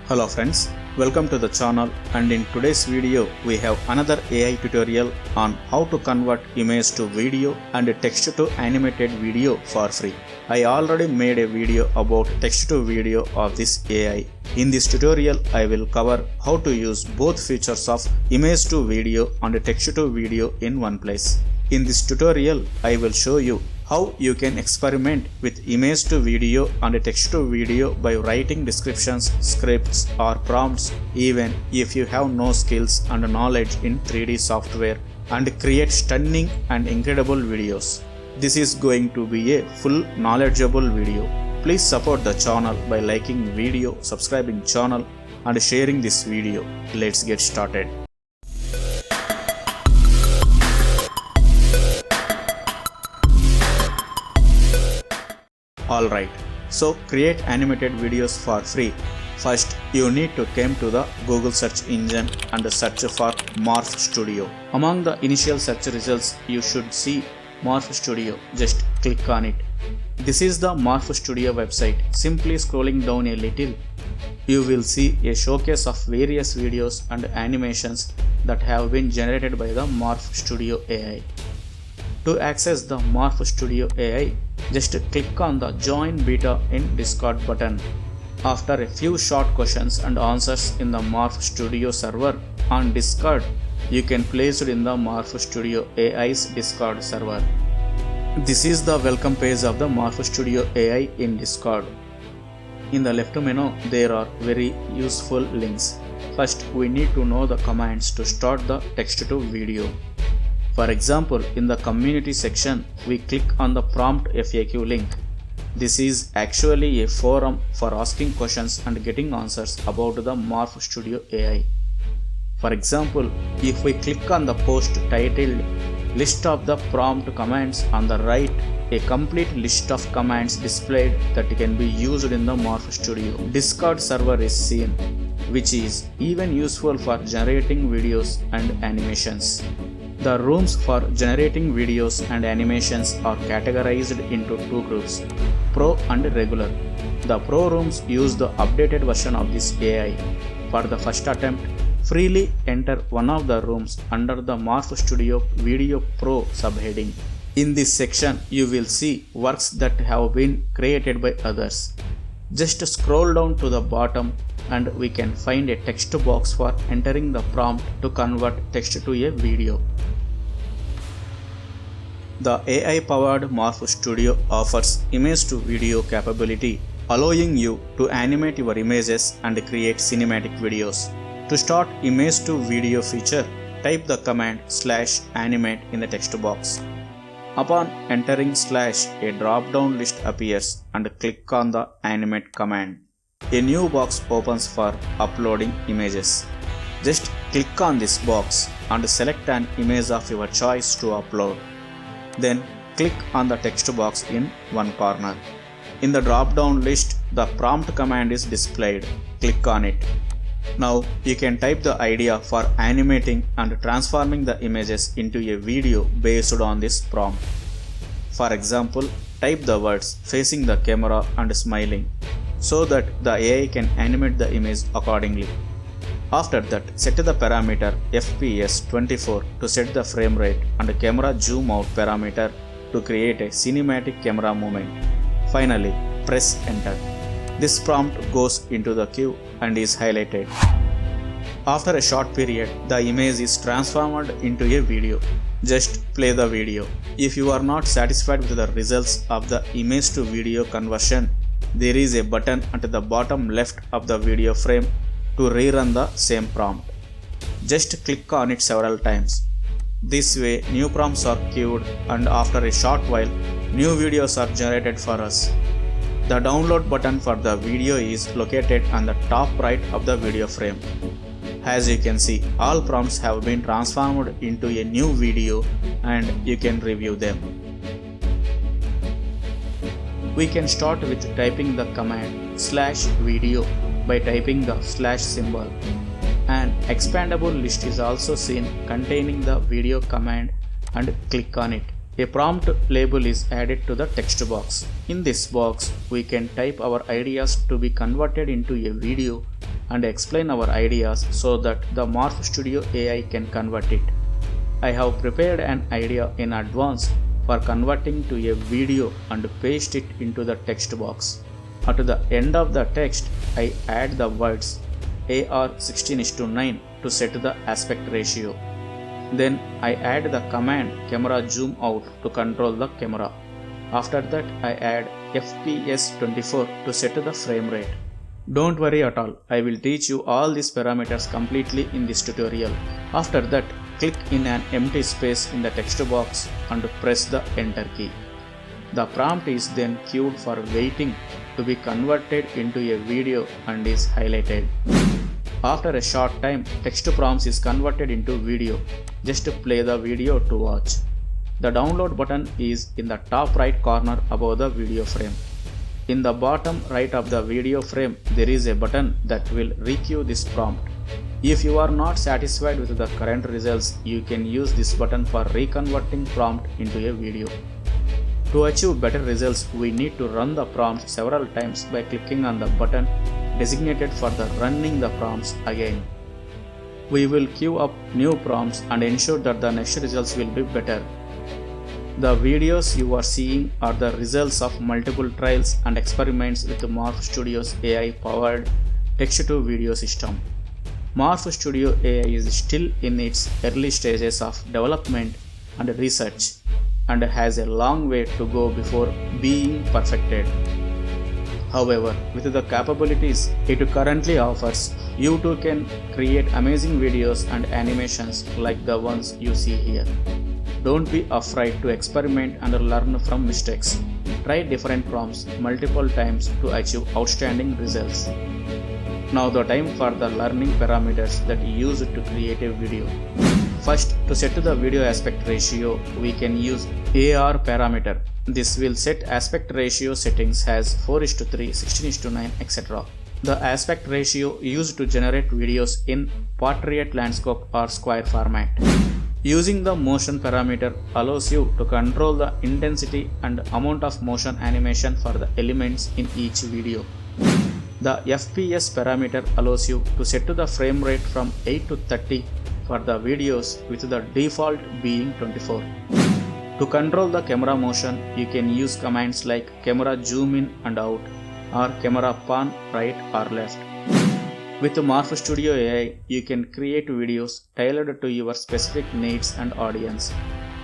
Hello friends, welcome to the channel, and in today's video we have another AI tutorial on how to convert image to video and text to animated video for free. I already made a video about text to video of this AI. In this tutorial I will cover how to use both features of image to video and text to video in one place. In this tutorial I will show you how you can experiment with image to video and text to video by writing descriptions, scripts or prompts even if you have no skills and knowledge in 3D software, and create stunning and incredible videos. This is going to be a full knowledgeable video. Please support the channel by liking video, subscribing channel and sharing this video. Let's get started. Alright, so create animated videos for free. First, you need to come to the Google search engine and search for Morph Studio. Among the initial search results, you should see Morph Studio. Just click on it. This is the Morph Studio website. Simply scrolling down a little, you will see a showcase of various videos and animations that have been generated by the Morph Studio AI. To access the Morph Studio AI, just click on the Join Beta in Discord button. After a few short questions and answers in the Morph Studio server on Discord, you can place it in the Morph Studio AI's Discord server. This is the welcome page of the Morph Studio AI in Discord. In the left menu, there are very useful links. First, we need to know the commands to start the text to video. For example, in the community section, we click on the prompt FAQ link. This is actually a forum for asking questions and getting answers about the Morph Studio AI. For example, if we click on the post titled List of the prompt commands on the right, a complete list of commands displayed that can be used in the Morph Studio Discord server is seen, which is even useful for generating videos and animations. The rooms for generating videos and animations are categorized into two groups, Pro and Regular. The Pro rooms use the updated version of this AI. For the first attempt, freely enter one of the rooms under the Morph Studio Video Pro subheading. In this section, you will see works that have been created by others. Just scroll down to the bottom and we can find a text box for entering the prompt to convert text to a video. The AI-powered Morph Studio offers image to video capability, allowing you to animate your images and create cinematic videos. To start image to video feature, type the command /animate in the text box. Upon entering /, a drop-down list appears and click on the animate command. A new box opens for uploading images. Just click on this box and select an image of your choice to upload. Then click on the text box in one corner. In the drop-down list, the prompt command is displayed. Click on it. Now you can type the idea for animating and transforming the images into a video based on this prompt. For example, type the words facing the camera and smiling so that the AI can animate the image accordingly. After that, set the parameter FPS 24 to set the frame rate and camera zoom out parameter to create a cinematic camera movement. Finally, press enter. This prompt goes into the queue and is highlighted. After a short period, the image is transformed into a video. Just play the video. If you are not satisfied with the results of the image to video conversion, there is a button at the bottom left of the video frame to rerun the same prompt. Just click on it several times. This way, new prompts are queued and after a short while, new videos are generated for us. The download button for the video is located on the top right of the video frame. As you can see, all prompts have been transformed into a new video and you can review them. We can start with typing the command /video by typing the / symbol. An expandable list is also seen containing the video command and click on it. A prompt label is added to the text box. In this box, we can type our ideas to be converted into a video and explain our ideas so that the Morph Studio AI can convert it. I have prepared an idea in advance for converting to a video and paste it into the text box. At the end of the text, I add the words AR 16:9 to set the aspect ratio. Then I add the command camera zoom out to control the camera. After that, I add FPS 24 to set the frame rate. Don't worry at all, I will teach you all these parameters completely in this tutorial. After that, click in an empty space in the text box and press the enter key. The prompt is then queued for waiting to be converted into a video and is highlighted. After a short time, text prompt is converted into video. Just play the video to watch. The download button is in the top right corner above the video frame. In the bottom right of the video frame, there is a button that will requeue this prompt. If you are not satisfied with the current results, you can use this button for reconverting prompt into a video. To achieve better results, we need to run the prompts several times by clicking on the button designated for the running the prompts again. We will queue up new prompts and ensure that the next results will be better. The videos you are seeing are the results of multiple trials and experiments with Morph Studio's AI-powered text-to-video system. Morph Studio AI is still in its early stages of development and research and has a long way to go before being perfected. However, with the capabilities it currently offers, you too can create amazing videos and animations like the ones you see here. Don't be afraid to experiment and learn from mistakes. Try different prompts multiple times to achieve outstanding results. Now the time for the learning parameters that you use to create a video. First, to set the video aspect ratio, we can use AR parameter. This will set aspect ratio settings as 4:3, 16:9, etc. The aspect ratio used to generate videos in portrait, landscape or square format. Using the motion parameter allows you to control the intensity and amount of motion animation for the elements in each video. The FPS parameter allows you to set the frame rate from 8 to 30 for the videos with the default being 24. To control the camera motion, you can use commands like camera zoom in and out or camera pan right or left. With Morph Studio AI, you can create videos tailored to your specific needs and audience.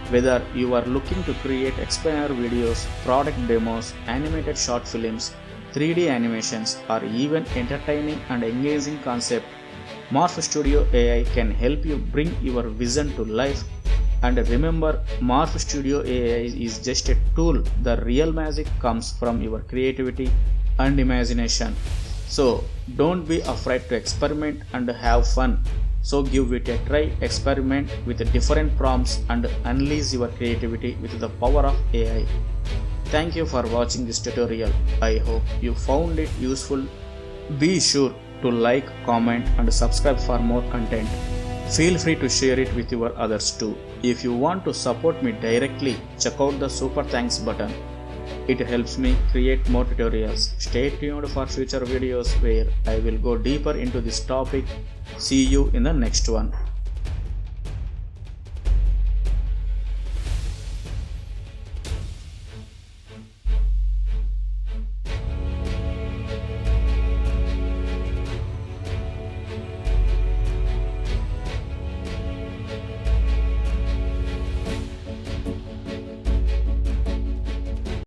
Whether you are looking to create explainer videos, product demos, animated short films, 3D animations, or even entertaining and engaging concept, Morph Studio AI can help you bring your vision to life. And remember, Morph Studio AI is just a tool. The real magic comes from your creativity and imagination. So don't be afraid to experiment and have fun. So give it a try, experiment with different prompts and unleash your creativity with the power of AI. Thank you for watching this tutorial. I hope you found it useful. Be sure to like, comment and subscribe for more content. Feel free to share it with your others too. If you want to support me directly, check out the super thanks button. It helps me create more tutorials. Stay tuned for future videos where I will go deeper into this topic. See you in the next one.